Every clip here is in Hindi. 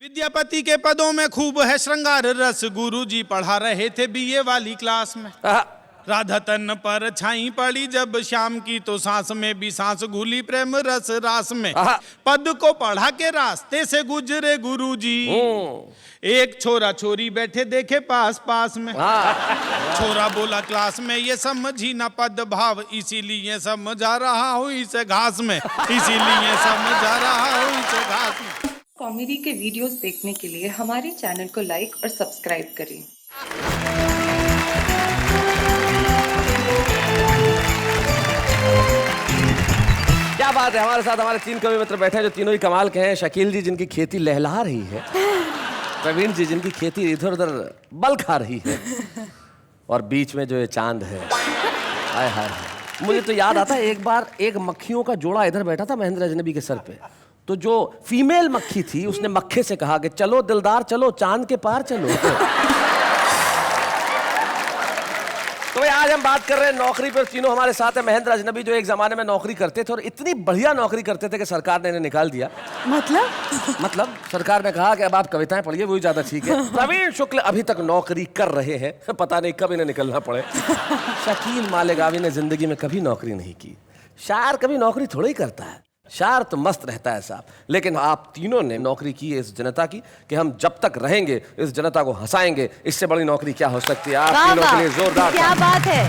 विद्यापति के पदों में खूब है श्रृंगार रस, गुरुजी पढ़ा रहे थे बीए वाली क्लास में। राधा तन पर छाई पड़ी जब शाम की, तो सांस में भी सांस घुली प्रेम रस रास में। पद को पढ़ा के रास्ते से गुजरे गुरुजी, एक छोरा छोरी बैठे देखे पास पास में। छोरा बोला क्लास में ये समझी ना पद भाव, इसीलिए समझा रहा हूँ इसे घास में, इसीलिए समझा रहा हूँ इसे घास में। कॉमेडी के वीडियोस देखने के लिए हमारे चैनल को लाइक और सब्सक्राइब करें। क्या बात है, हमारे साथ हमारे तीन कवि मित्र बैठे हैं जो तीनों ही कमाल के हैं। शकील जी जिनकी खेती लहला रही है, प्रवीण जी जिनकी खेती इधर उधर बल खा रही है, और बीच में जो ये चांद है। हाय हाय, मुझे तो याद आता है एक बार एक मक्खियों का जोड़ा इधर बैठा था महेंद्र अजनबी के सर पे, तो जो फीमेल मक्खी थी उसने मक्खे से कहा कि चलो दिलदार चलो चांद के पार चलो। तो भाई आज हम बात कर रहे हैं नौकरी पर। तीनों हमारे साथ है। महेंद्र अजनबी जो एक जमाने में नौकरी करते थे और इतनी बढ़िया नौकरी करते थे कि सरकार ने इन्हें निकाल दिया। मतलब सरकार ने कहा कि अब आप कविताएं पढ़िए, वही ज्यादा ठीक है। प्रवीण शुक्ल अभी तक नौकरी कर रहे हैं, पता नहीं कब इन्हें निकलना पड़े। शकील मालेगावी ने जिंदगी में कभी नौकरी नहीं की। शायर कभी नौकरी थोड़ी ही करता है, शायर तो मस्त रहता है साहब। लेकिन आप तीनों ने नौकरी की है इस जनता की कि हम जब तक रहेंगे इस जनता को हंसाएंगे। इससे बड़ी नौकरी क्या हो सकती है। आप तीनों के लिए जोरदार क्या बात है।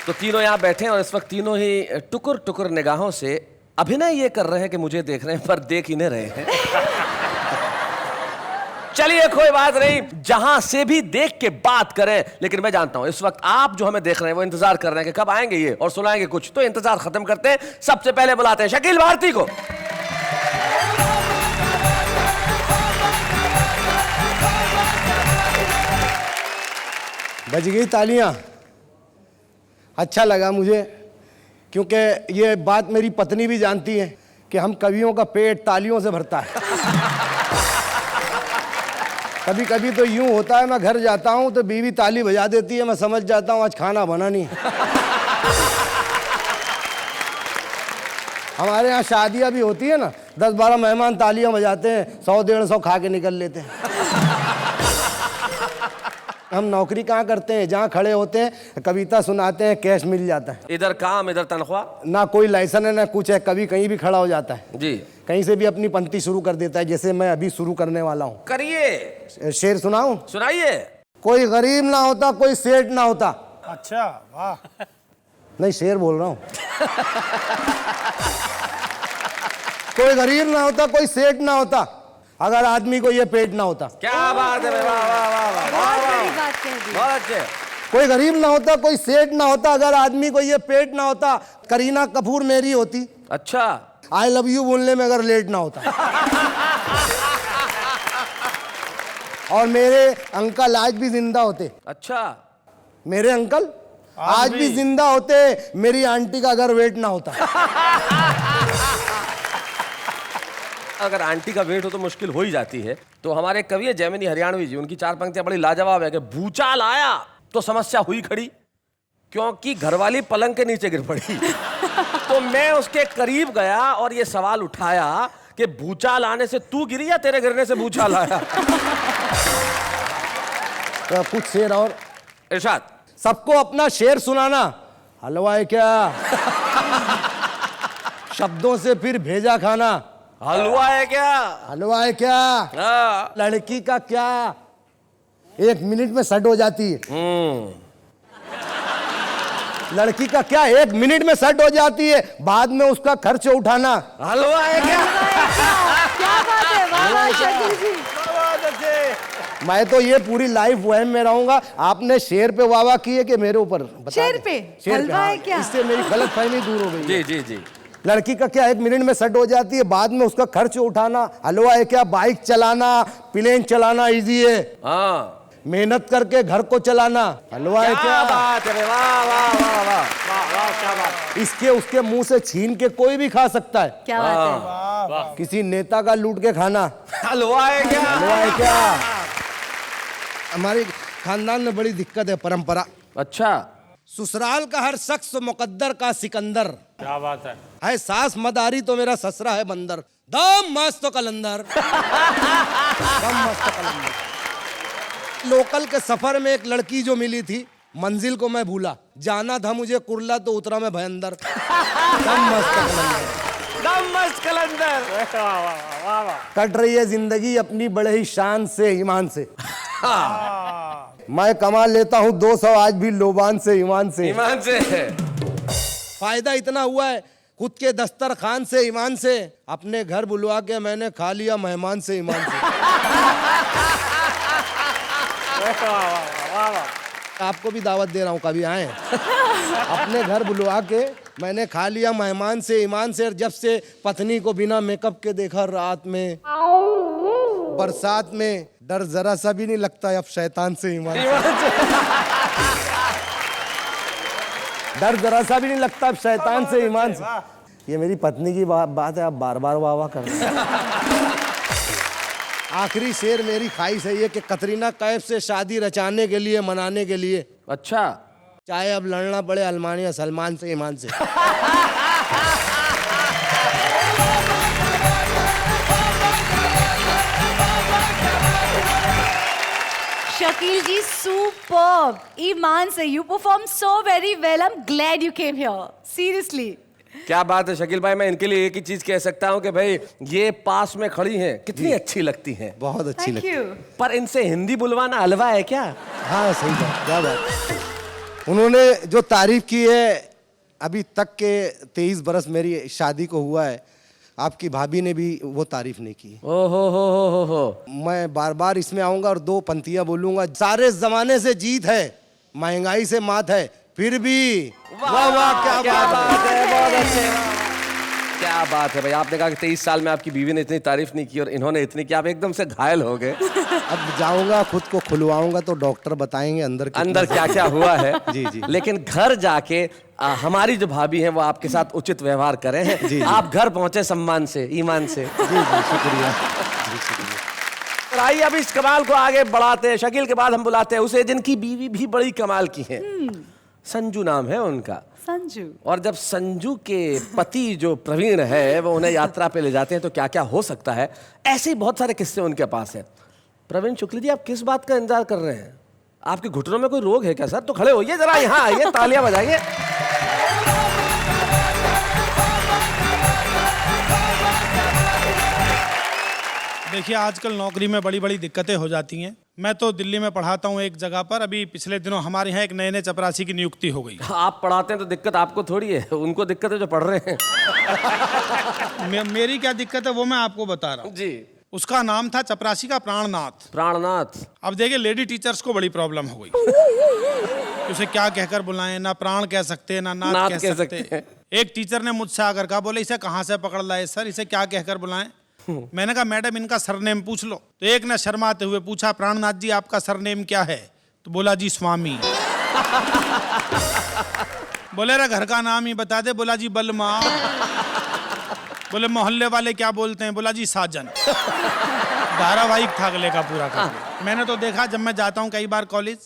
तो तीनों यहाँ बैठे हैं और इस वक्त तीनों ही टुकुर टुकुर निगाहों से अभिनय ये कर रहे हैं कि मुझे देख रहे हैं, पर देख ही नहीं रहे हैं। चलिए कोई बात नहीं, जहां से भी देख के बात करें। लेकिन मैं जानता हूं इस वक्त आप जो हमें देख रहे हैं वो इंतजार कर रहे हैं कि कब आएंगे ये और सुनाएंगे कुछ। तो इंतजार खत्म करते हैं, सबसे पहले बुलाते हैं शकील भारती को। बज गई तालियां। अच्छा लगा मुझे, क्योंकि ये बात मेरी पत्नी भी जानती है कि हम कवियों का पेट तालियों से भरता है। कभी कभी तो यूं होता है, मैं घर जाता हूं तो बीवी ताली बजा देती है, मैं समझ जाता हूं आज खाना बना नहीं। हमारे यहाँ शादियां भी होती है ना, 10-12 मेहमान तालियां बजाते हैं, 100-150 खा के निकल लेते हैं। हम नौकरी कहाँ करते हैं, जहाँ खड़े होते हैं कविता सुनाते हैं, कैश मिल जाता है। इधर काम इधर तनख्वाह, ना कोई लाइसेंस है ना कुछ है। कभी कहीं भी खड़ा हो जाता है जी, कहीं से भी अपनी पंक्ति शुरू कर देता है, जैसे मैं अभी शुरू करने वाला हूँ। करिए, शेर सुनाऊं? सुनाइए। कोई गरीब ना होता, कोई सेठ ना होता। अच्छा वाह। नहीं, शेर बोल रहा हूँ। कोई गरीब ना होता, कोई सेठ ना होता, अगर आदमी को ये पेट ना होता। क्या बात है, वाह वाह वाह वाह, बात कह दी। बहुत अच्छे। कोई गरीब ना होता, कोई सेठ ना होता, अगर आदमी को ये पेट ना होता, करीना कपूर मेरी होती। अच्छा, आई लव यू बोलने में अगर लेट ना होता। और मेरे अंकल आज भी जिंदा होते। अच्छा, मेरे अंकल आज भी जिंदा होते, मेरी आंटी का अगर वेट ना होता। अगर आंटी का वेट हो तो मुश्किल हो ही जाती है। तो हमारे कवि है जैमिनी हरियाणवी जी, उनकी 4 पंक्तियां बड़ी लाजवाब है कि भूचाल आया तो समस्या हुई खड़ी, क्योंकि घरवाली पलंग के नीचे गिर पड़ी। तो मैं उसके करीब गया और ये सवाल उठाया कि भूचाल आने से तू गिरी या तेरे गिरने से भूचाल आया। तो कुछ शेर और इरशाद। सबको अपना शेर सुनाना, हलवा है क्या? शब्दों से फिर भेजा खाना, हलवा है क्या? हलवा है क्या? हाँ। लड़की का क्या 1 मिनट में सेट हो जाती है। लड़की का क्या 1 मिनट में सेट हो जाती है, बाद में उसका खर्च उठाना। हलवा है क्या? क्या बात है, वाह वाह शकील जी। मैं तो ये पूरी लाइफ वहम में रहूंगा। आपने शेर पे वाह वाह की है कि मेरे ऊपर? शेर पे हलवा है क्या? इससे मेरी गलतफहमी दूर हो गई। जी जी जी। लड़की का क्या 1 मिनट में सेट हो जाती है, बाद में उसका खर्च उठाना। हलवा है क्या? बाइक चलाना, प्लेन चलाना इजी है, हाँ, मेहनत करके घर को चलाना हलवा है क्या? बात है, वाह वाह वाह वाह वाह, क्या बात। इसके उसके मुंह से छीन के कोई भी खा सकता है। क्या बात है। किसी नेता का लूट के खाना, हलवा है क्या? हलवा है क्या? हमारे खानदान में बड़ी दिक्कत है, परंपरा। अच्छा, ससुराल का हर शख्स मुकद्दर का सिकंदर। क्या बात है। सास मदारी तो मेरा ससुरा है बंदर। दम मस्त कलंदर। दम मस्त कलंदर। लोकल के सफर में एक लड़की जो मिली थी, मंजिल को मैं भूला, जाना था मुझे कुर्ला तो उतरा मैं भयंदर। दम मस्त कलंदर। दम मस्त कलंदर। वाह वाह वाह वाह। कट रही है जिंदगी अपनी बड़े ही शान से, ईमान से। मैं कमा लेता हूँ 200 आज भी लोबान से, ईमान से। ईमान से। फायदा इतना हुआ है खुद के दस्तरखान से, ईमान से। अपने घर बुलवा के मैंने खा लिया मेहमान से, ईमान से। आपको भी दावत दे रहा हूँ, कभी आए। अपने घर बुलवा के मैंने खा लिया मेहमान से, ईमान से। और जब से पत्नी को बिना मेकअप के देखा रात में, बरसात में, डर जरा सा भी नहीं लगता अब शैतान से, ईमान से। डर जरा सा भी नहीं लगता अब शैतान से, ईमान से। ये मेरी पत्नी की बात है, आप बार बार वाह वाह कर रहे हैं। आखिरी शेर मेरी ख्वाहिश है ये कि कतरीना कैफ से शादी रचाने के लिए, मनाने के लिए, अच्छा, चाहे अब लड़ना पड़े अल्मानिया सलमान से, ईमान से। Shakil ji, superb. Iman se, you performed so very well. I'm glad you came here. Seriously. क्या बात है शकील भाई। मैं इनके लिए एक ही चीज कह सकता हूँ कि भाई ये पास में खड़ी हैं, कितनी अच्छी लगती हैं। बहुत अच्छी Thank लगती you. पर इनसे हिंदी बुलवाना हलवा है क्या? हाँ सही बात, क्या बात। उन्होंने जो तारीफ की है अभी तक के 23 बरस मेरी शादी को हुआ है, आपकी भाभी ने भी वो तारीफ नहीं की। ओ हो। मैं बार बार इसमें आऊंगा और 2 पंक्तियां बोलूंगा। सारे जमाने से जीत है, महंगाई से मात है, फिर भी वाह वाह क्या बात है। बहुत अच्छे। क्या बात है भाई। आपने कहा कि 23 साल में आपकी बीवी ने इतनी तारीफ नहीं की और इन्होंने इतनी की, आप एकदम से घायल हो गए। अब जाऊंगा खुद को खुलवाऊंगा तो डॉक्टर बताएंगे अंदर क्या क्या हुआ है। जी जी। लेकिन घर जाके हमारी जो भाभी हैं वो आपके साथ उचित व्यवहार करें हैं। जी। आप घर पहुंचे सम्मान से, ईमान से। जी जी शुक्रिया जी शुक्रिया। और आइए अब इस कमाल को आगे बढ़ाते हैं। शकील के बाद हम बुलाते हैं उसे जिनकी बीवी भी बड़ी कमाल की है। संजू नाम है उनका। संजू। और जब संजू के पति जो प्रवीण है वो उन्हें यात्रा पे ले जाते हैं तो क्या क्या हो सकता है, ऐसे ही बहुत सारे किस्से उनके पास हैं। प्रवीण शुक्ल जी, आप किस बात का इंतजार कर रहे हैं? आपके घुटनों में कोई रोग है क्या सर? तो खड़े होइए जरा, यहाँ आइए, तालियां बजाइए। देखिए आजकल नौकरी में बड़ी बड़ी दिक्कतें हो जाती हैं। मैं तो दिल्ली में पढ़ाता हूँ एक जगह पर। अभी पिछले दिनों हमारे यहाँ एक नए चपरासी की नियुक्ति हो गई। आप पढ़ाते हैं तो दिक्कत आपको थोड़ी है, उनको दिक्कत है जो पढ़ रहे हैं। मेरी क्या दिक्कत है वो मैं आपको बता रहा हूँ जी। उसका नाम था चपरासी का प्राणनाथ। प्राणनाथ। अब देखिए लेडी टीचर्स को बड़ी प्रॉब्लम हो गई। उसे क्या कहकर बुलाएं, ना प्राण कह सकते ना नाथ कह सकते। एक टीचर ने मुझसे आकर कहा, बोले इसे कहाँ से पकड़ लाए सर, इसे क्या कहकर बुलाएं? मैंने कहा मैडम इनका सरनेम पूछ लो। तो एक ने शर्माते हुए पूछा, प्राणनाथ जी आपका सरनेम क्या है? तो बोला जी स्वामी। बोले रे घर का नाम ही बता दे। बोला जी बलमा। बोले मोहल्ले वाले क्या बोलते हैं? बोला जी साजन। धारावाहिक था अगले का पूरा का। मैंने तो देखा जब मैं जाता हूँ कई बार कॉलेज,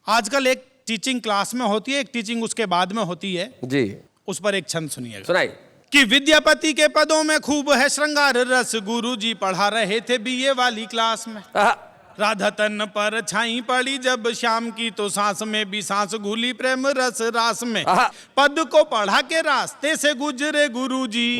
आजकल एक टीचिंग क्लास में होती है, एक टीचिंग उसके बाद में होती है जी। उस पर एक छंद सुनिएगा। सुनाइए। कि विद्यापति के पदों में खूब है श्रृंगार रस, गुरुजी पढ़ा रहे थे बीए वाली क्लास में। राधा तन पर छाई पड़ी जब शाम की, तो सांस में भी सांस घुली प्रेम रस रास में। पद को पढ़ा के रास्ते से गुजरे गुरुजी,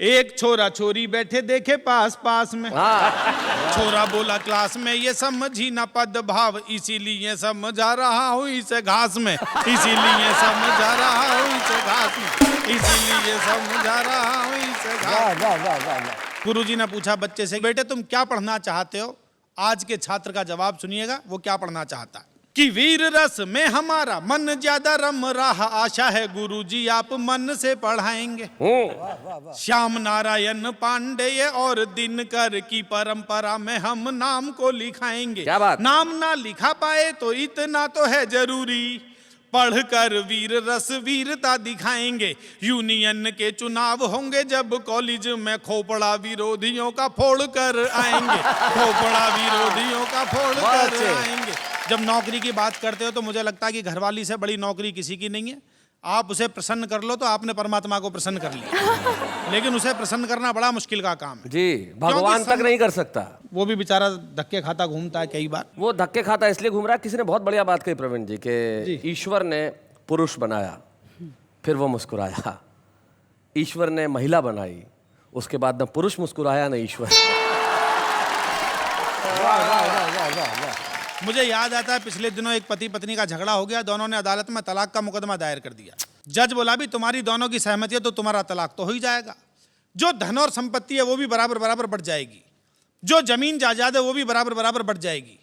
एक छोरा छोरी बैठे देखे पास पास में। छोरा बोला क्लास में ये समझी ना पद भाव, इसीलिए समझा रहा हूँ इसे घास में। इसीलिए समझा रहा हूँ इसे घास में। इसीलिए समझा रहा हूँ इसे घास। गुरुजी ने पूछा बच्चे से, बेटे तुम क्या पढ़ना चाहते हो? आज के छात्र का जवाब सुनिएगा, वो क्या पढ़ना चाहता है। कि वीर रस में हमारा मन ज्यादा रम रहा, आशा है गुरुजी आप मन से पढ़ाएंगे। श्याम नारायण पांडेय और दिनकर की परंपरा में हम नाम को लिखाएंगे। क्या बात? नाम ना लिखा पाए तो इतना तो है जरूरी, पढ़कर वीर रस वीरता दिखाएंगे। यूनियन के चुनाव होंगे जब कॉलेज में, खोपड़ा विरोधियों का फोड़ कर आएंगे। खोपड़ा विरोधियों का फोड़ कर आएंगे। जब नौकरी की बात करते हो तो मुझे लगता है कि घरवाली से बड़ी नौकरी किसी की नहीं है। आप उसे प्रसन्न कर लो तो आपने परमात्मा को प्रसन्न कर लिया। लेकिन उसे प्रसन्न करना बड़ा मुश्किल का काम है। जी, भगवान तक नहीं कर सकता। वो भी बेचारा धक्के खाता घूमता है कई बार। वो धक्के खाता इसलिए घूम रहा है। किसी ने बहुत बढ़िया बात कही प्रवीण जी के ईश्वर ने पुरुष बनाया, फिर वो मुस्कुराया। ईश्वर ने महिला बनाई, उसके बाद न पुरुष मुस्कुराया न ईश्वर। मुझे याद आता है पिछले दिनों एक पति पत्नी का झगड़ा हो गया, दोनों ने अदालत में तलाक का मुकदमा दायर कर दिया। जज बोला भी तुम्हारी दोनों की सहमति है तो तुम्हारा तलाक तो हो ही जाएगा, जो धन और संपत्ति है वो भी बराबर बराबर बढ़ जाएगी, जो जमीन जायदाद है वो भी बराबर बराबर बढ़ जाएगी,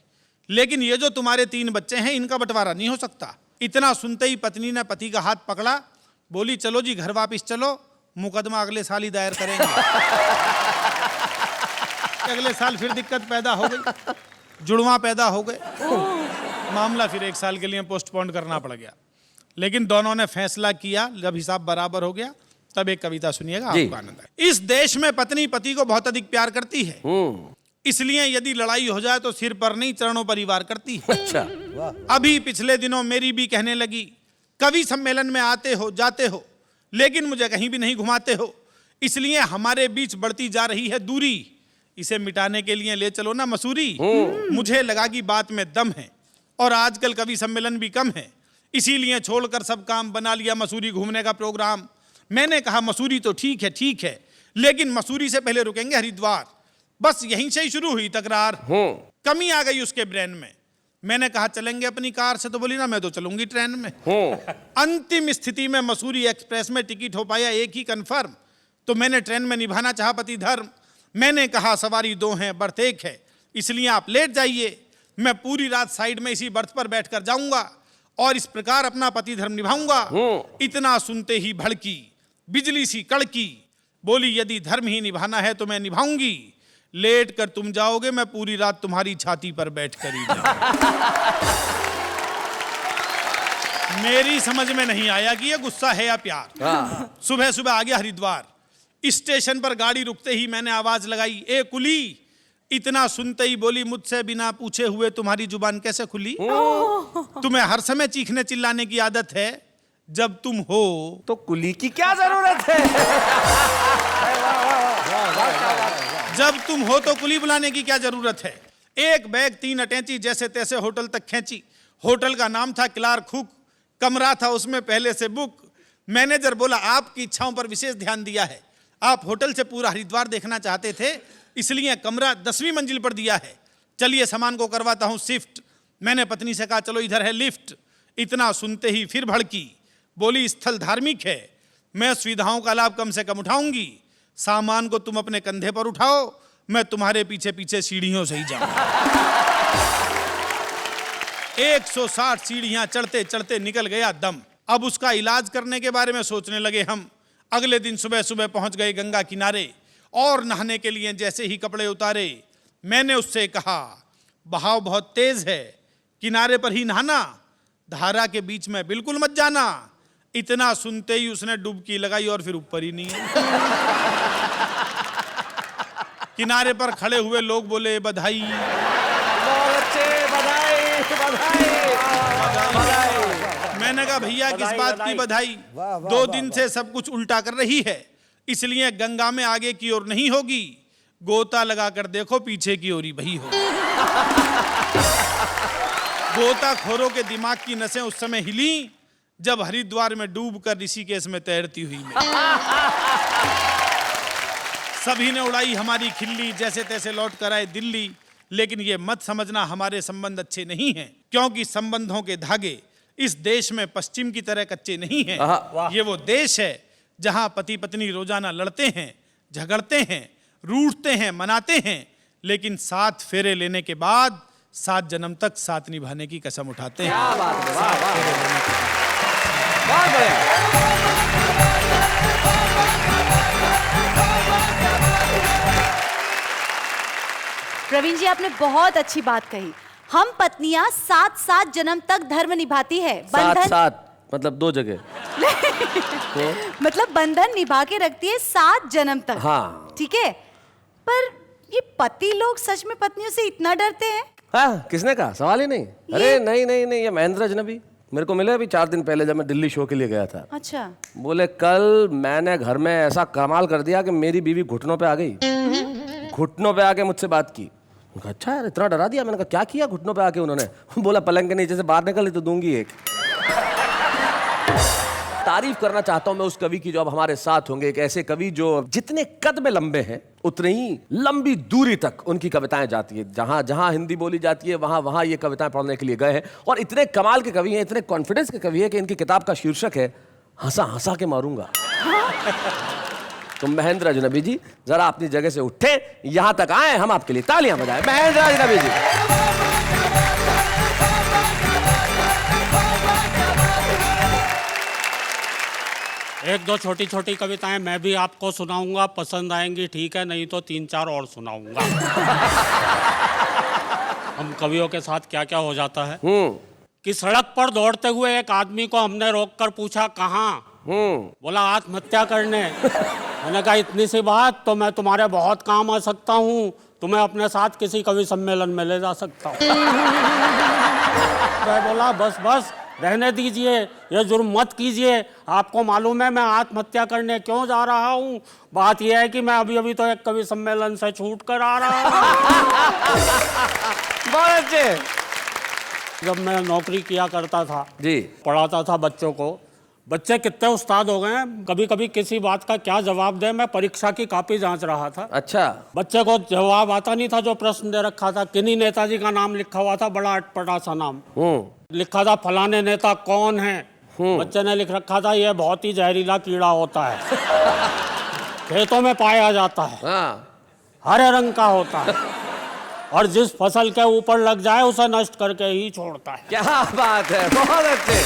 लेकिन ये जो तुम्हारे 3 बच्चे हैं इनका बंटवारा नहीं हो सकता। इतना सुनते ही पत्नी ने पति का हाथ पकड़ा, बोली चलो जी घर वापिस चलो, मुकदमा अगले साल ही दायर करेंगे। अगले साल फिर दिक्कत पैदा हो गई, जुड़वा पैदा हो गए, मामला फिर 1 साल के लिए पोस्टपोन करना पड़ गया। लेकिन दोनों ने फैसला किया, जब हिसाब बराबर हो गया तब एक कविता सुनिएगा, आपको आनंद आएगा। इस देश में पत्नी पति को बहुत अधिक प्यार करती है, इसलिए यदि लड़ाई हो जाए तो सिर पर नहीं चरणों पर ही वार करती है। अच्छा, अभी पिछले दिनों मेरी भी कहने लगी, कवि सम्मेलन में आते हो जाते हो लेकिन मुझे कहीं भी नहीं घुमाते हो, इसलिए हमारे बीच बढ़ती जा रही है दूरी, इसे मिटाने के लिए ले चलो ना मसूरी। मुझे लगा कि बात में दम है और आजकल कवि सम्मेलन भी कम है, इसीलिए छोड़कर सब काम बना लिया मसूरी घूमने का प्रोग्राम। मैंने कहा मसूरी तो ठीक है, लेकिन मसूरी से पहले रुकेंगे हरिद्वार। बस यहीं से ही शुरू हुई तकरार, कमी आ गई उसके ब्रेन में। मैंने कहा चलेंगे अपनी कार से, तो बोली ना मैं तो चलूंगी ट्रेन में। अंतिम स्थिति में मसूरी एक्सप्रेस में टिकट हो पाया एक ही कंफर्म, तो मैंने ट्रेन में निभाना चाहा पति धर्म। मैंने कहा सवारी 2 हैं बर्थ 1 है, इसलिए आप लेट जाइए, मैं पूरी रात साइड में इसी बर्थ पर बैठकर जाऊंगा और इस प्रकार अपना पति धर्म निभाऊंगा। इतना सुनते ही भड़की, बिजली सी कड़की, बोली यदि धर्म ही निभाना है तो मैं निभाऊंगी, लेट कर तुम जाओगे मैं पूरी रात तुम्हारी छाती पर बैठ कर ही जाऊंगा। मेरी समझ में नहीं आया कि ये गुस्सा है या प्यार। सुबह सुबह आ गया हरिद्वार, स्टेशन पर गाड़ी रुकते ही मैंने आवाज लगाई, ए कुली। इतना सुनते ही बोली, मुझसे बिना पूछे हुए तुम्हारी जुबान कैसे खुली? तुम्हें हर समय चीखने चिल्लाने की आदत है, जब तुम हो तो कुली की क्या जरूरत है? जब तुम हो तो कुली बुलाने की क्या जरूरत है? एक बैग 3 अटैची जैसे तैसे होटल तक खींची। होटल का नाम था क्लार्क हुक, कमरा था उसमें पहले से बुक। मैनेजर बोला आपकी इच्छाओं पर विशेष ध्यान दिया है, आप होटल से पूरा हरिद्वार देखना चाहते थे, इसलिए कमरा 10वीं मंजिल पर दिया है, चलिए सामान को करवाता हूं शिफ्ट। मैंने पत्नी से कहा चलो इधर है लिफ्ट। इतना सुनते ही फिर भड़की, बोली स्थल धार्मिक है, मैं सुविधाओं का लाभ कम से कम उठाऊंगी, सामान को तुम अपने कंधे पर उठाओ, मैं तुम्हारे पीछे पीछे सीढ़ियों से ही जाऊंगा। 160 सीढ़ियां चढ़ते चढ़ते निकल गया दम। अब उसका इलाज करने के बारे में सोचने लगे हम। अगले दिन सुबह सुबह पहुंच गए गंगा किनारे और नहाने के लिए जैसे ही कपड़े उतारे, मैंने उससे कहा बहाव बहुत तेज है, किनारे पर ही नहाना, धारा के बीच में बिल्कुल मत जाना। इतना सुनते ही उसने डुबकी लगाई और फिर ऊपर ही नहीं है। किनारे पर खड़े हुए लोग बोले बधाई, मैंने कहा भैया किस बात की बधाई? 2 दिन से सब कुछ उल्टा कर रही है, इसलिए गंगा में आगे की ओर नहीं होगी, गोता लगाकर देखो पीछे की ओर ही वही हो। गोताखोरों के दिमाग की नसें उस समय हिली जब हरिद्वार में डूबकर ऋषिकेश में तैरती हुई मैं। सभी ने उड़ाई हमारी खिल्ली, जैसे तैसे लौट कर आए दिल्ली। लेकिन ये मत समझना हमारे संबंध अच्छे नहीं हैं, क्योंकि संबंधों के धागे इस देश में पश्चिम की तरह कच्चे नहीं हैं। ये वो देश है जहां पति पत्नी रोजाना लड़ते हैं, झगड़ते हैं, रूठते हैं, मनाते हैं, लेकिन 7 फेरे लेने के बाद 7 जन्म तक साथ निभाने की कसम उठाते हैं। क्या बात है, वाह वाह, बहुत बढ़िया। प्रवीण जी आपने बहुत अच्छी बात कही। हम पत्नियां 7 जन्म तक धर्म निभाती है, बंधन 7 मतलब 2 जगह मतलब बंधन निभा के रखती है 7 जन्म तक। हाँ। ठीक है, पर ये पति लोग सच में पत्नियों से इतना डरते हैं? हाँ, किसने कहा? सवाल ही नहीं। अरे नहीं नहीं नहीं, ये महेंद्र अजनबी मेरे को मिले अभी 4 दिन पहले जब मैं दिल्ली शो के लिए गया था। अच्छा। बोले कल मैंने घर में ऐसा कमाल कर दिया कि मेरी बीवी घुटनों पे आ गई। घुटनों पे आके मुझसे बात की। मैंने कहा अच्छा यार इतना डरा दिया। मैंने कहा क्या किया घुटनों पे आके उन्होंने? बोला पलंग के नीचे से बाहर निकली तो दूंगी एक। तारीफ करना चाहता हूं मैं उस कवि की जो अब हमारे साथ होंगे, एक ऐसे कवि जो जितने कद में लंबे हैं उतनी ही लंबी दूरी तक उनकी कविताएं जाती है। जहां जहां हिंदी बोली जाती है वहां वहां ये कविताएं पढ़ने के लिए गए हैं और इतने कमाल के कवि हैं, इतने कॉन्फिडेंस के कवि हैं कि इनकी किताब का शीर्षक है हंसा हंसा के मारूंगा। तो महेंद्र अजनबी जी जरा अपनी जगह से उठे, यहां तक आए, हम आपके लिए तालियां बजाएं। महेंद्र अजनबी जी। एक दो छोटी छोटी कविताएं मैं भी आपको सुनाऊंगा, पसंद आएंगी ठीक है, नहीं तो 3-4 और सुनाऊंगा। हम कवियों के साथ क्या क्या हो जाता है कि सड़क पर दौड़ते हुए एक आदमी को हमने रोककर पूछा कहाँ? बोला आत्महत्या करने। मैंने कहा इतनी सी बात तो मैं तुम्हारे बहुत काम आ सकता हूँ, तुम्हें अपने साथ किसी कवि सम्मेलन में ले जा सकता हूँ। मैं बोला बस बस रहने दीजिए, ये जुर्म मत कीजिए, आपको मालूम है मैं आत्महत्या करने क्यों जा रहा हूँ? बात यह है कि मैं अभी अभी तो एक कवि सम्मेलन से छूट कर आ रहा हूँ। बहुत अच्छे। जब मैं नौकरी किया करता था जी, पढ़ाता था बच्चों को, बच्चे कितने उस्ताद हो गए हैं, कभी कभी किसी बात का क्या जवाब दे। मैं परीक्षा की कॉपी जांच रहा था। अच्छा। बच्चे को जवाब आता नहीं था जो प्रश्न दे रखा था। किन्हीं नेताजी का नाम लिखा हुआ था, बड़ा अटपटा सा नाम लिखा था, फलाने नेता कौन है? बच्चे ने लिख रखा था ये बहुत ही जहरीला कीड़ा होता है, खेतों में पाया जाता है, हरे रंग का होता है और जिस फसल के ऊपर लग जाए उसे नष्ट करके ही छोड़ता है। क्या बात है, बहुत अच्छे।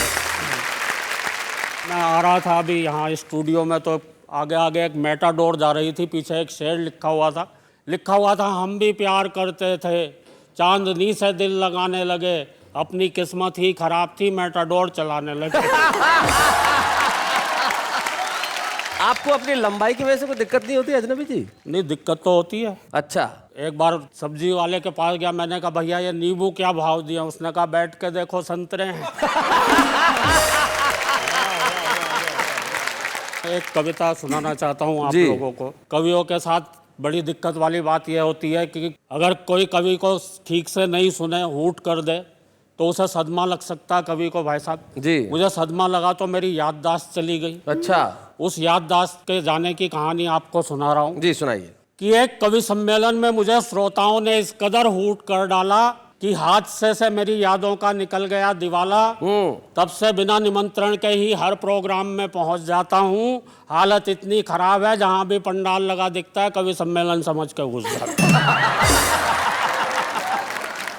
मैं आ रहा था अभी यहाँ स्टूडियो में तो आगे आगे एक मेटाडोर जा रही थी, पीछे एक शेर लिखा हुआ था हम भी प्यार करते थे, चांदनी से दिल लगाने लगे, अपनी किस्मत ही खराब थी, मेटाडोर चलाने लगे। आपको अपनी लंबाई की वजह से कोई दिक्कत नहीं होती अजनबी जी? नहीं दिक्कत तो होती है। अच्छा। एक बार सब्जी वाले के पास गया, मैंने कहा भैया ये नींबू क्या भाव दिया? उसने कहा बैठ के देखो संतरे हैं। एक कविता सुनाना चाहता हूँ आप लोगों को। कवियों के साथ बड़ी दिक्कत वाली बात यह होती है कि अगर कोई कवि को ठीक से नहीं सुने, हूट कर दे, तो उसे सदमा लग सकता कवि को। भाई साहब जी, मुझे सदमा लगा तो मेरी याददाश्त चली गई। अच्छा। उस याददाश्त के जाने की कहानी आपको सुना रहा हूँ। जी सुनाइए। कि एक कवि सम्मेलन में मुझे श्रोताओं ने इस कदर हूट कर डाला कि हादसे से मेरी यादों का निकल गया दिवाला। तब से बिना निमंत्रण के ही हर प्रोग्राम में पहुंच जाता हूँ। हालत इतनी खराब है जहां भी पंडाल लगा दिखता है कवि सम्मेलन समझ के घुस जाता।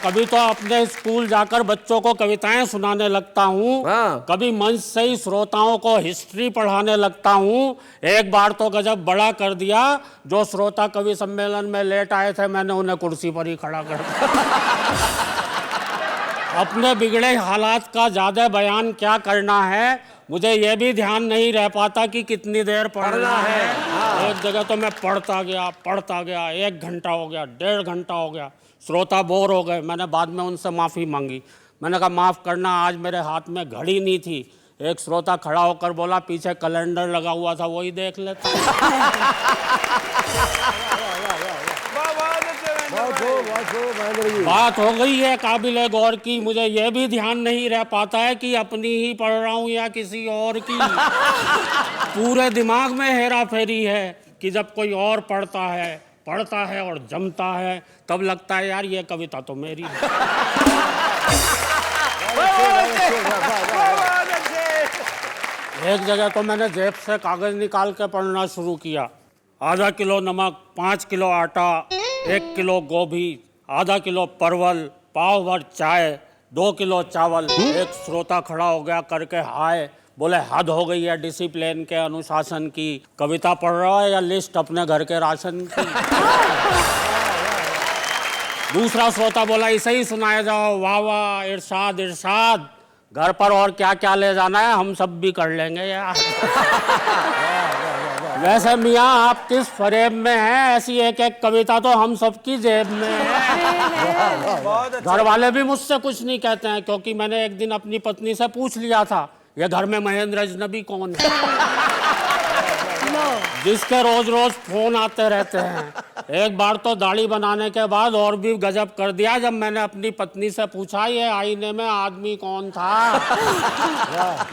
कभी तो अपने स्कूल जाकर बच्चों को कविताएं सुनाने लगता हूँ, कभी मंच से ही श्रोताओं को हिस्ट्री पढ़ाने लगता हूँ। एक बार तो गजब बड़ा कर दिया, जो श्रोता कवि सम्मेलन में लेट आए थे मैंने उन्हें कुर्सी पर ही खड़ा कर दिया। अपने बिगड़े हालात का ज्यादा बयान क्या करना है, मुझे यह भी ध्यान नहीं रह पाता कि कितनी देर पढ़ना है। एक जगह तो मैं पढ़ता गया, 1 घंटा हो गया, 1.5 घंटा हो गया, श्रोता बोर हो गए। मैंने बाद में उनसे माफ़ी मांगी। मैंने कहा माफ़ करना, आज मेरे हाथ में घड़ी नहीं थी। एक श्रोता खड़ा होकर बोला पीछे कैलेंडर लगा हुआ था, वही देख लेता। बात हो गई है काबिल गौर की, मुझे यह भी ध्यान नहीं रह पाता है कि अपनी ही पढ़ रहा हूँ या किसी और की। पूरे दिमाग में हेरा फेरी है कि जब कोई और पढ़ता है और जमता है तब लगता है यार ये कविता तो मेरी है। एक जगह तो मैंने जेब से कागज निकाल के पढ़ना शुरू किया। आधा किलो नमक, 5 किलो आटा, 1 किलो गोभी, आधा किलो परवल, पाव भर चाय, 2 किलो चावल। एक श्रोता खड़ा हो गया करके हाय, बोले हद हो गई है डिसिप्लिन के, अनुशासन की। कविता पढ़ रहा है या लिस्ट अपने घर के राशन की? दूसरा श्रोता बोला इसे ही सुनाया जाओ, वाह वाह, इरशाद इरशाद। घर पर और क्या क्या ले जाना है हम सब भी कर लेंगे यार। वैसे मियाँ आप किस फरेब में हैं? ऐसी एक एक कविता तो हम सबकी जेब में है। घर वाले भी मुझसे कुछ नहीं कहते हैं, क्योंकि मैंने एक दिन अपनी पत्नी से पूछ लिया था, ये घर में महेंद्र अजनबी कौन है जिसके रोज रोज फोन आते रहते हैं। एक बार तो दाढ़ी बनाने के बाद और भी गजब कर दिया, जब मैंने अपनी पत्नी से पूछा ये आईने में आदमी कौन था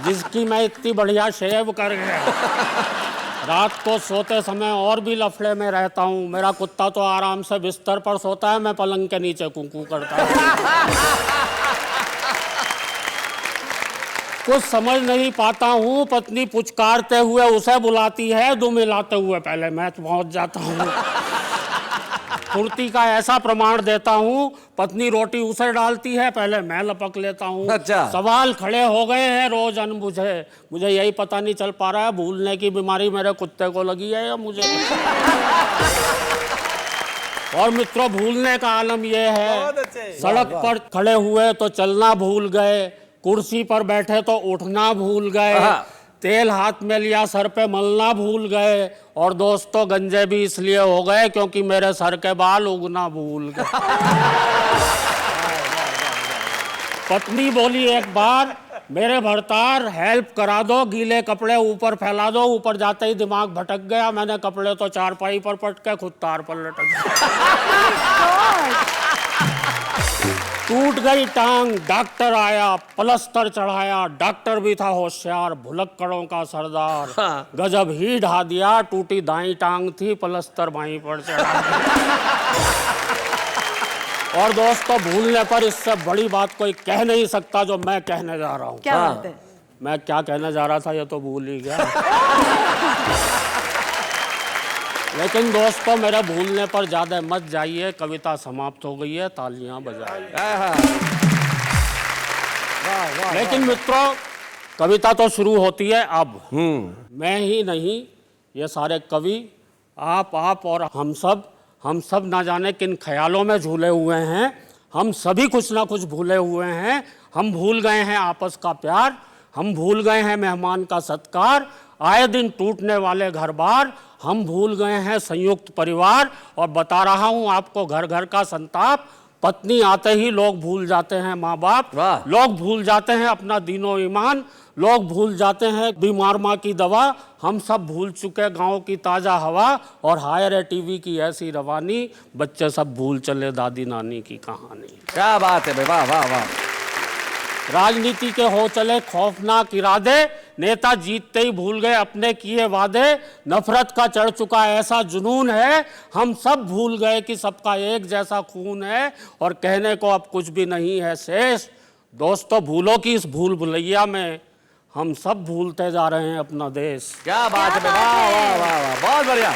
जिसकी मैं इतनी बढ़िया शेव कर गया। रात को सोते समय और भी लफड़े में रहता हूँ। मेरा कुत्ता तो आराम से बिस्तर पर सोता है, मैं पलंग के नीचे कुकू करता हूँ। कुछ समझ नहीं पाता हूँ, पत्नी पुचकारते हुए उसे बुलाती है, दुम हिलाते हुए पहले मैं पहुंच जाता हूँ। फुर्ती का ऐसा प्रमाण देता हूँ, पत्नी रोटी उसे डालती है, पहले मैं लपक लेता हूँ। अच्छा। सवाल खड़े हो गए हैं रोज अनबुझे, मुझे यही पता नहीं चल पा रहा है भूलने की बीमारी मेरे कुत्ते को लगी है या मुझे। और मित्रों, भूलने का आलम यह है, सड़क पर खड़े हुए तो चलना भूल गए, कुर्सी पर बैठे तो उठना भूल गए, तेल हाथ में लिया सर पे मलना भूल गए, और दोस्तों गंजे भी इसलिए हो गए क्योंकि मेरे सर के बाल उगना भूल गए। पत्नी बोली एक बार, मेरे भरतार हेल्प करा दो, गीले कपड़े ऊपर फैला दो। ऊपर जाते ही दिमाग भटक गया, मैंने कपड़े तो चारपाई पर पटके खुद तार पर लटक गया। टूट गई टांग, डॉक्टर आया, प्लास्टर चढ़ाया, डॉक्टर भी था होशियार, भुलक्कड़ों का सरदार, गजब ही ढा दिया, टूटी दाई टांग थी, प्लास्टर बाई पर चढ़ा। और दोस्तों, भूलने पर इससे बड़ी बात कोई कह नहीं सकता जो मैं कहने जा रहा हूँ। क्या बात है? मैं क्या कहने जा रहा था ये तो भूल ही गया। लेकिन दोस्तों, मेरे भूलने पर ज्यादा मत जाइए, कविता समाप्त हो गई है, तालियां बजाइए। लेकिन मित्रों, कविता तो शुरू होती है अब। मैं ही नहीं, ये सारे कवि, आप और हम सब ना जाने किन ख्यालों में झूले हुए हैं। हम सभी कुछ ना कुछ भूले हुए हैं। हम भूल गए हैं आपस का प्यार, हम भूल गए हैं मेहमान का सत्कार, आए दिन टूटने वाले घर बार, हम भूल गए हैं संयुक्त परिवार। और बता रहा हूं आपको घर घर का संताप, पत्नी आते ही लोग भूल जाते हैं माँ बाप, लोग भूल जाते हैं अपना दीनो ईमान, लोग भूल जाते हैं बीमार माँ की दवा, हम सब भूल चुके गांव की ताज़ा हवा, और हाय रे टीवी की ऐसी रवानी, बच्चे सब भूल चले दादी नानी की कहानी। क्या बात है भाई, वाह वाह वाह। राजनीति के हो चले खौफनाक इरादे, नेता जीतते ही भूल गए अपने किए वादे, नफरत का चढ़ चुका ऐसा जुनून है, हम सब भूल गए कि सबका एक जैसा खून है, और कहने को अब कुछ भी नहीं है शेष। दोस्तों, भूलों की इस भूल भुलैया में हम सब भूलते जा रहे हैं अपना देश। क्या बात है, वाह वाह वाह वाह, बहुत बढ़िया।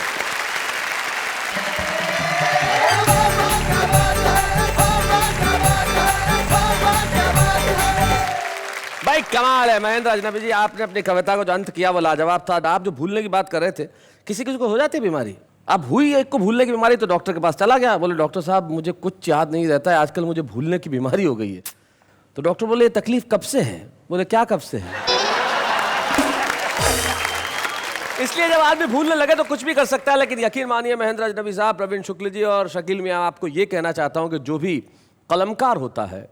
भाई कमाल है महेंद्र अजनबी जी, आपने अपनी कविता को जो अंत किया वो लाजवाब था। आप जो भूलने की बात कर रहे थे, किसी किसी को हो जाती है बीमारी, अब हुई एक को भूलने की बीमारी तो डॉक्टर के पास चला गया, बोले डॉक्टर साहब मुझे कुछ याद नहीं रहता है, आजकल मुझे भूलने की बीमारी हो गई है। तो डॉक्टर बोले ये तकलीफ कब से है? बोले क्या कब से है? इसलिए जब आदमी भूलने लगे तो कुछ भी कर सकता है। लेकिन यकीन मानिए महेंद्र अजनबी साहब, प्रवीण शुक्ल जी और शकील मियां, आपको ये कहना चाहता हूं कि जो भी कलमकार होता है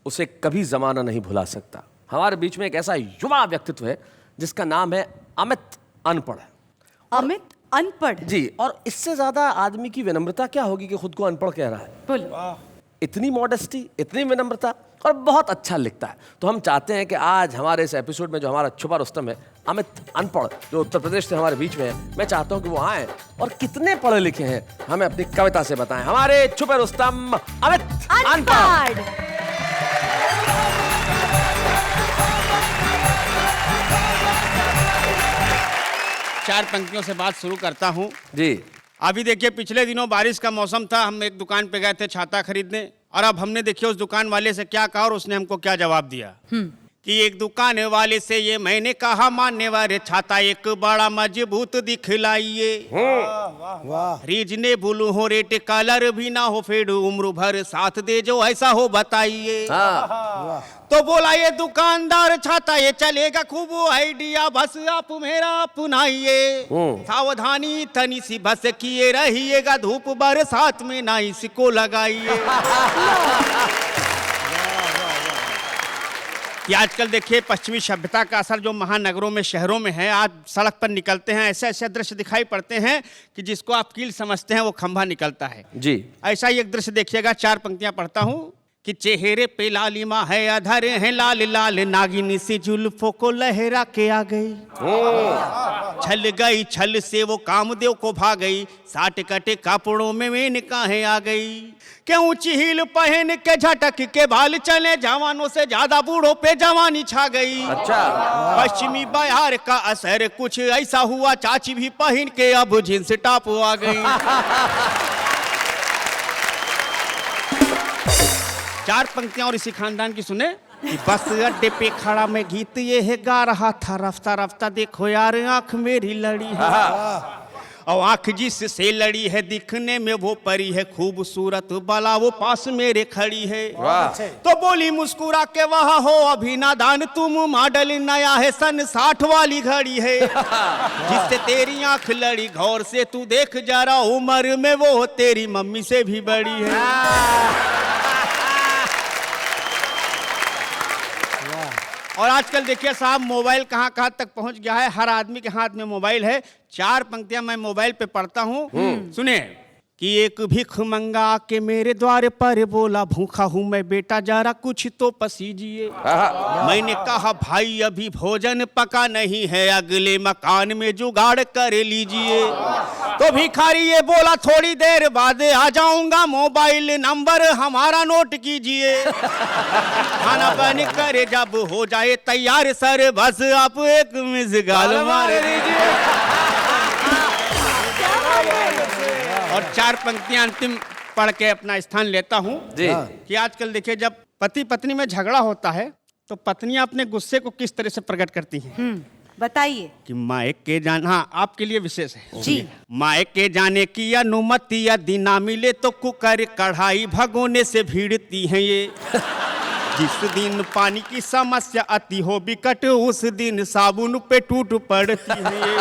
उसे कभी जमाना नहीं भुला सकता। हमारे बीच में एक ऐसा युवा व्यक्तित्व है जिसका नाम है अमित अनपढ़। अमित अनपढ़ जी, और इससे ज्यादा आदमी की विनम्रता क्या होगी कि खुद को अनपढ़ कह रहा है। बोलो। इतनी मॉडेस्टी, इतनी विनम्रता, और बहुत अच्छा लिखता है। तो हम चाहते हैं कि आज हमारे इस एपिसोड में जो हमारा छुपा रुस्तम है अमित अनपढ़, जो उत्तर प्रदेश से हमारे बीच में है, मैं चाहता हूं कि वो आए और कितने पढ़े लिखे हैं हमें अपनी कविता से बताएं। हमारे छुपे रुस्तम अमित अनपढ़। चार पंक्तियों से बात शुरू करता हूँ जी। अभी देखिए, पिछले दिनों बारिश का मौसम था, हम एक दुकान पे गए थे छाता खरीदने, और अब हमने देखिए उस दुकान वाले से क्या कहा और उसने हमको क्या जवाब दिया कि एक दुकान वाले से ये मैंने कहा, मान्यवर छाता एक बड़ा मजबूत दिखलाइए, रीजनेबल हो रेट, कलर भी ना हो फेड, उम्र भर साथ दे जो ऐसा हो बताइए। तो बोला ये दुकानदार छाता ये चलेगा खूब आइडिया, बस आप मेरा अपनाइए, सावधानी तनी सी बस किए रहिएगा, धूप बरसात में ना इसको लगाइए। कि आजकल देखिए पश्चिमी सभ्यता का असर जो महानगरों में, शहरों में है, आज सड़क पर निकलते हैं ऐसे ऐसे दृश्य दिखाई पड़ते हैं कि जिसको आप कील समझते हैं वो खंभा निकलता है जी। ऐसा ही एक दृश्य देखिएगा, 4 पंक्तियां पढ़ता हूं कि चेहरे पे लालिमा है, अधर है लाल लाल, नागिनी सी जुल्फों को लहरा के आ गई, छल गई छल से वो कामदेव को भाग गई, 60 कटे कपड़ों में मेनकाहें आ गई, के ऊंची हील पहन के झटक के बाल चले, जवानों से ज्यादा बूढ़ों पे जवानी छा गई। अच्छा। पश्चिमी बिहार का असर कुछ ऐसा हुआ, चाची भी पहन के अब जींस टॉप आ गई। 4 पंक्तियां और इसी खानदान की सुने कि बस अड्डे पे खड़ा मैं गीत ये है गा रहा था, रफ्ता रफ्ता देखो यार आंख मेरी लड़ी है, और आंख जिससे लड़ी है दिखने में वो परी है, खूबसूरत बाला वो पास मेरे खड़ी है। तो बोली मुस्कुरा के वहाँ हो अभी नादान तुम, मॉडल नया है सन 60 वाली घड़ी है, जिससे तेरी आंख लड़ी गौर से तू देख जरा, उम्र में वो तेरी मम्मी से भी बड़ी है। और आजकल देखिए साहब मोबाइल कहाँ कहाँ तक पहुंच गया है, हर आदमी के हाथ में मोबाइल है। 4 पंक्तियां मैं मोबाइल पे पढ़ता हूँ, सुने कि एक भिख मंगा के मेरे द्वार पर बोला, भूखा हूँ मैं बेटा जरा कुछ तो पसीजिए, मैंने कहा भाई अभी भोजन पका नहीं है, अगले मकान में जुगाड़ कर लीजिए। तो भिखारी ये बोला थोड़ी देर बाद आ जाऊंगा, मोबाइल नंबर हमारा नोट कीजिए, खाना बन कर जब हो जाए तैयार सर, बस आप एक मिस कॉल मार दीजिए। और 4 पंक्तियां अंतिम पढ़ के अपना स्थान लेता हूं कि आजकल देखिए जब पति पत्नी में झगड़ा होता है तो पत्नियां अपने गुस्से को किस तरह से प्रकट करती हैं। बताइए। कि मायके जाना, हाँ आपके लिए विशेष है जी। मायके जाने की अनुमति यदि ना मिले तो कुकर कढ़ाई भगोने से भीड़ती हैं ये, जिस दिन पानी की समस्या अति हो बिकट, उस दिन साबुन पे टूट पड़ती है ये,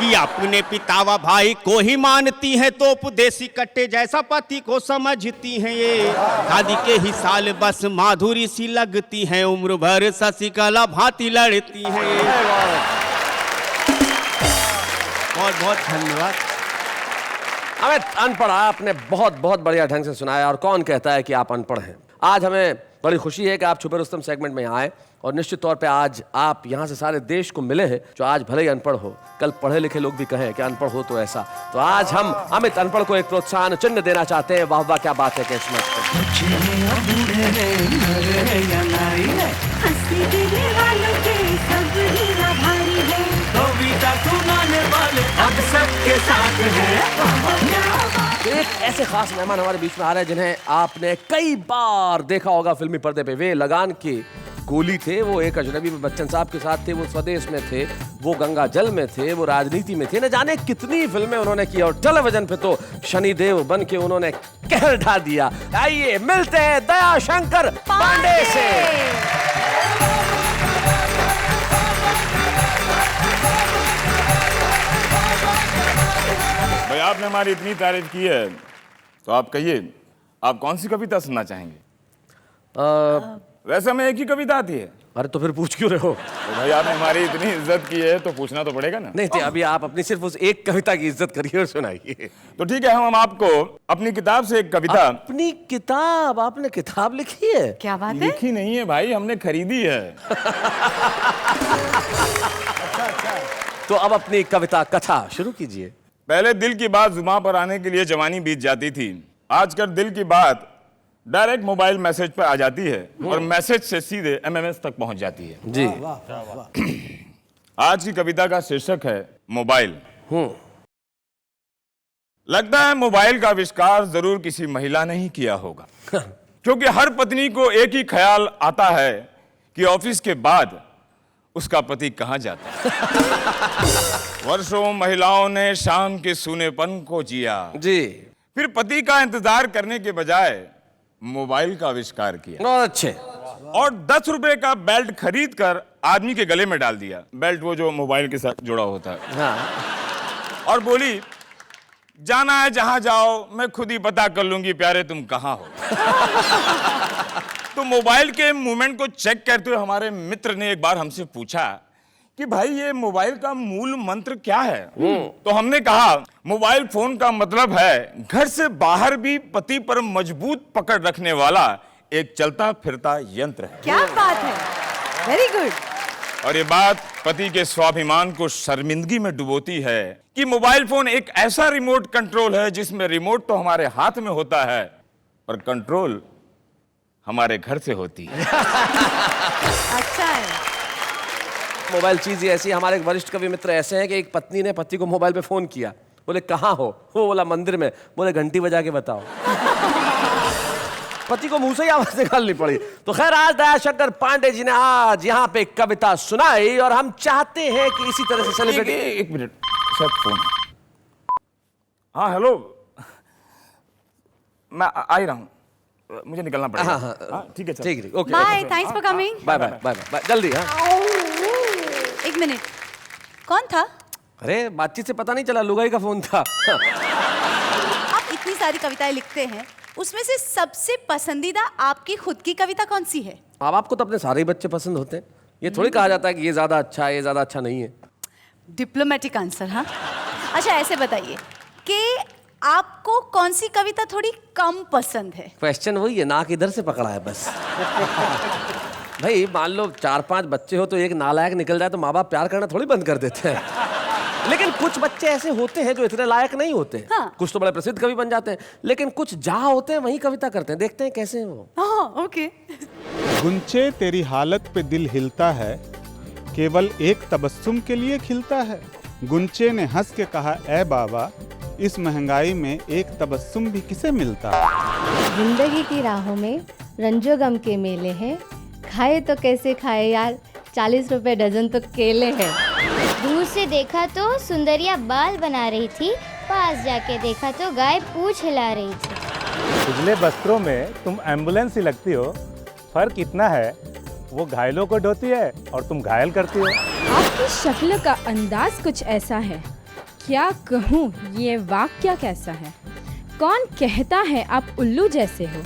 कि अपने पितावा भाई को ही मानती हैं तो उपदेशी कट्टे जैसा पति को समझती हैं ये, शादी के ही साल बस माधुरी सी लगती हैं, उम्र भर शशिकला भांति लड़ती हैं ये। बहुत बहुत धन्यवाद। अमित अनपढ़ आपने बहुत बहुत बढ़िया ढंग से सुनाया, और कौन कहता है कि आप अनपढ़ हैं। आज हमें बड़ी खुशी है कि आप छुपे रुस्तम सेगमेंट में आए, और निश्चित तौर पे आज आप यहाँ से सारे देश को मिले हैं जो आज भले ही अनपढ़ हो, कल पढ़े लिखे लोग भी कहें कि अनपढ़ हो तो ऐसा। तो आज हम अमित अनपढ़ को एक प्रोत्साहन चिन्ह देना चाहते हैं। वाह वाह क्या बात है किस्मत। एक ऐसे खास मेहमान हमारे बीच में आ रहे हैं जिन्हें आपने कई बार देखा होगा फिल्मी पर्दे पे। वे लगान के गोली थे, वो एक अजनबी में बच्चन साहब के साथ थे, वो स्वदेश में थे, वो गंगा जल में थे, वो राजनीति में थे, न जाने कितनी फिल्में उन्होंने की, और टेलीविजन पे तो शनिदेव बन के उन्होंने कहर ढा दिया। आइए मिलते हैं दया शंकर पांडे से। भाई आपने हमारी इतनी तारीफ की है तो आप कहिए आप कौन सी कविता सुनना चाहेंगे? वैसे हमें एक ही कविता आती है। अरे तो फिर पूछ क्यों रहे हो? तो भाई आपने हमारी इतनी इज्जत की है तो पूछना तो पड़ेगा ना। नहीं तो अभी आप अपनी सिर्फ उस एक कविता की इज्जत करिए और सुनाइए। तो ठीक है, हम आपको अपनी किताब से एक कविता। अपनी किताब? आपने किताब लिखी है? क्या बात है? लिखी नहीं है भाई, हमने खरीदी है। तो अब अपनी कविता कथा शुरू कीजिए। पहले दिल की बात जुबान पर आने के लिए जवानी बीत जाती थी, आजकल दिल की बात डायरेक्ट मोबाइल मैसेज पर आ जाती है और मैसेज से सीधे एमएमएस तक पहुंच जाती है। जी। आज की कविता का शीर्षक है मोबाइल। लगता है मोबाइल का आविष्कार जरूर किसी महिला ने ही किया होगा, क्योंकि हर पत्नी को एक ही ख्याल आता है कि ऑफिस के बाद उसका पति कहाँ जाता है। वर्षों महिलाओं ने शाम के सूनेपन को जिया जी। फिर पति का इंतजार करने के बजाय मोबाइल का आविष्कार किया बहुत अच्छे। और 10 रुपए का बेल्ट खरीद कर आदमी के गले में डाल दिया। बेल्ट वो जो मोबाइल के साथ जुड़ा होता है। हाँ। और बोली, जाना है जहां जाओ, मैं खुद ही पता कर लूंगी प्यारे तुम कहां हो। तो मोबाइल के मूवमेंट को चेक करते हुए हमारे मित्र ने एक बार हमसे पूछा कि भाई ये मोबाइल का मूल मंत्र क्या है। तो हमने कहा, मोबाइल फोन का मतलब है घर से बाहर भी पति पर मजबूत पकड़ रखने वाला एक चलता फिरता यंत्र है। क्या बात है, वेरी गुड। और ये बात पति के स्वाभिमान को शर्मिंदगी में डुबोती है कि मोबाइल फोन एक ऐसा रिमोट कंट्रोल है जिसमें रिमोट तो हमारे हाथ में होता है पर कंट्रोल हमारे घर से होती है। अच्छा है। मोबाइल चीज ही ऐसी। हमारे एक वरिष्ठ कवि मित्र ऐसे हैं कि एक पत्नी ने पति को मोबाइल पे फोन किया, बोले कहाँ हो, वो बोला मंदिर में, बोले घंटी बजा के बताओ। पति को मुंह से ही आवाज निकालनी पड़ी। तो खैर आज दयाशंकर पांडे जी ने आज यहाँ पे एक कविता सुनाई और हम चाहते हैं कि इसी तरह से सेलिब्रेट। एक मिनट सर, फोन। हाँ हेलो, मैं आ ही रहा हूँ, मुझे निकलना पड़ेगा। हाँ ठीक है, ठीक है, okay, bye, thanks for coming. Bye bye bye bye, जल्दी। हाँ एक मिनट, कौन था? अरे बातचीत से पता नहीं चला, लुगाई का फोन था। आप इतनी सारी कविताएं लिखते हैं, उसमें से सबसे पसंदीदा आपकी खुद की कविता कौन सी है? अब आपको तो अपने सारे ही बच्चे पसंद होते हैं, ये थोड़ी कहा जाता है कि ये ज्यादा अच्छा है, ये ज्यादा अच्छा नहीं है। Diplomatic answer. हाँ अच्छा, ऐसे बताइए कि आपको कौन सी कविता थोड़ी कम पसंद है? क्वेश्चन वही है, नाक इधर से पकड़ा है बस। भाई मान लो 4-5 बच्चे हो तो एक नालायक निकल जाए तो माँ बाप प्यार करना थोड़ी बंद कर देते हैं। लेकिन कुछ बच्चे ऐसे होते हैं जो इतने लायक नहीं होते। हाँ। कुछ तो बड़े प्रसिद्ध कवि बन जाते हैं, लेकिन कुछ जहाँ होते हैं वहीं कविता करते हैं। देखते हैं कैसे हैं वो। हाँ ओके। गुंचे तेरी हालत पे दिल हिलता है, केवल एक तबस्सुम के लिए खिलता है। गुंचे ने हंस के कहा, ऐ बाबा इस महंगाई में एक तबस्सुम भी किसे मिलता है। जिंदगी की राहों में रंजो गम के मेले हैं, खाए तो कैसे खाए यार, 40 रुपए डजन तो केले हैं। दूर से देखा तो सुंदरिया बाल बना रही थी, पास जाके देखा तो गाय पूंछ हिला रही थी। उजले वस्त्रों में तुम एम्बुलेंस ही लगती हो, फर्क इतना है वो घायलों को ढोती है और तुम घायल करती हो। आपकी शक्ल का अंदाज कुछ ऐसा है, क्या कहूँ ये वाक्य कैसा है। कौन कहता है आप उल्लू जैसे हो,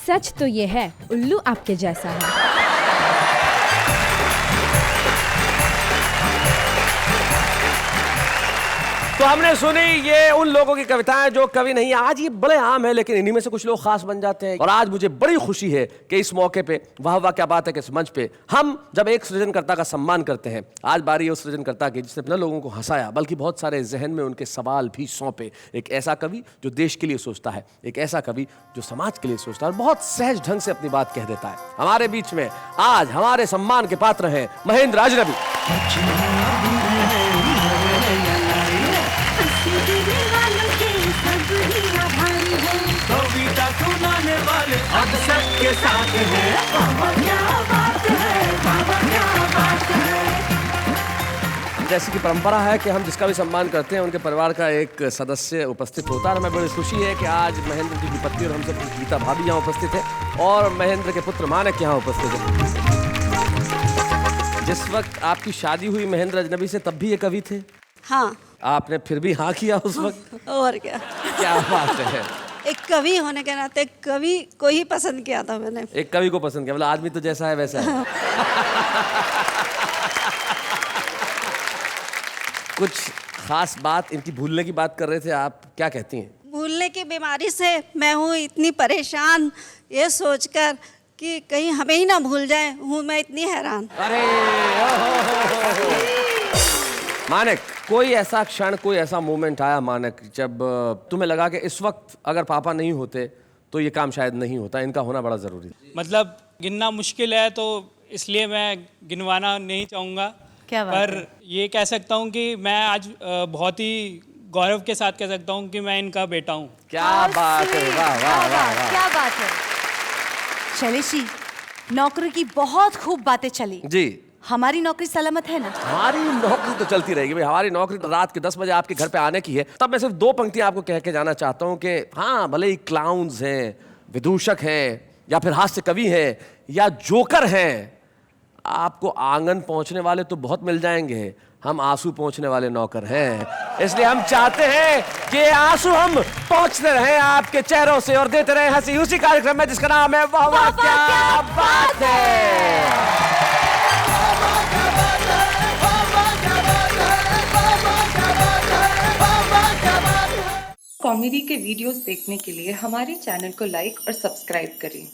सच तो ये है उल्लू आपके जैसा है। तो हमने सुनी ये उन लोगों की कविताएं जो कवि नहीं। आज ये बड़े आम है, लेकिन इन्हीं में से कुछ लोग खास बन जाते हैं। और आज मुझे बड़ी खुशी है कि इस मौके पे, वाह वाह क्या बात है कि इस मंच पे हम जब एक सृजनकर्ता का सम्मान करते हैं, आज बारी है उस सृजनकर्ता की जिसने न लोगों को हंसाया बल्कि बहुत सारे जहन में उनके सवाल भी सौंपे। एक ऐसा कवि जो देश के लिए सोचता है, एक ऐसा कवि जो समाज के लिए सोचता है और बहुत सहज ढंग से अपनी बात कह देता है। हमारे बीच में आज हमारे सम्मान के पात्र हैं महेंद्र अजनबी। सबके साथ है, बाबा क्या बात है, बाबा क्या बात है। जैसी कि परंपरा है कि हम जिसका भी सम्मान करते हैं उनके परिवार का एक सदस्य उपस्थित होता है। हमें बड़ी खुशी है कि आज महेंद्र जी की पत्नी और हम सब गीता भाभी यहाँ उपस्थित है और महेंद्र के पुत्र मानक यहाँ उपस्थित है। जिस वक्त आपकी शादी हुई महेंद्र अजनबी से, तब भी ये कवि थे? हाँ। आपने फिर भी हाँ किया उस वक्त? और क्या। क्या बात है। एक कवि होने के नाते कवि को ही पसंद किया था मैंने। एक कवि को पसंद किया, मतलब आदमी तो जैसा है वैसा है। कुछ खास बात, इनकी भूलने की बात कर रहे थे आप, क्या कहती हैं? भूलने की बीमारी से मैं हूँ इतनी परेशान, ये सोचकर कि कहीं हमें ही ना भूल जाए, हूँ मैं इतनी हैरान। अरे मानक, कोई ऐसा क्षण, कोई ऐसा मोमेंट आया मानक जब तुम्हें लगा कि इस वक्त अगर पापा नहीं होते तो ये काम शायद नहीं होता, इनका होना बड़ा जरूरी है? मतलब गिनना मुश्किल है तो इसलिए मैं गिनवाना नहीं चाहूँगा, क्या बात पर है? ये कह सकता हूँ कि मैं आज बहुत ही गौरव के साथ कह सकता हूँ कि मैं इनका बेटा हूँ। क्या बात है, वाह वाह वाह वाह। क्या बात है। शैलेश जी, नौकरी की बहुत खूब बातें चली जी। हमारी नौकरी सलामत है ना? हमारी नौकरी तो चलती रहेगी भाई, हमारी नौकरी तो रात के 10 बजे आपके घर पे आने की है। तब मैं सिर्फ 2 पंक्तियां आपको कह के जाना चाहता हूं कि हाँ, भले ही क्लाउन्स हैं, विदूषक हैं, या फिर हास्य कवि हैं, या जोकर हैं, आपको आंगन पहुंचने वाले तो बहुत मिल जाएंगे, हम आंसू पहुंचने वाले नौकर हैं। इसलिए हम चाहते हैं कि आंसू हम पहुंचते रहें आपके चेहरों से और देते रहें हंसी उसी कार्यक्रम में जिसका नाम है वाह वाह क्या बात है। कॉमेडी के वीडियोस देखने के लिए हमारे चैनल को लाइक और सब्सक्राइब करें।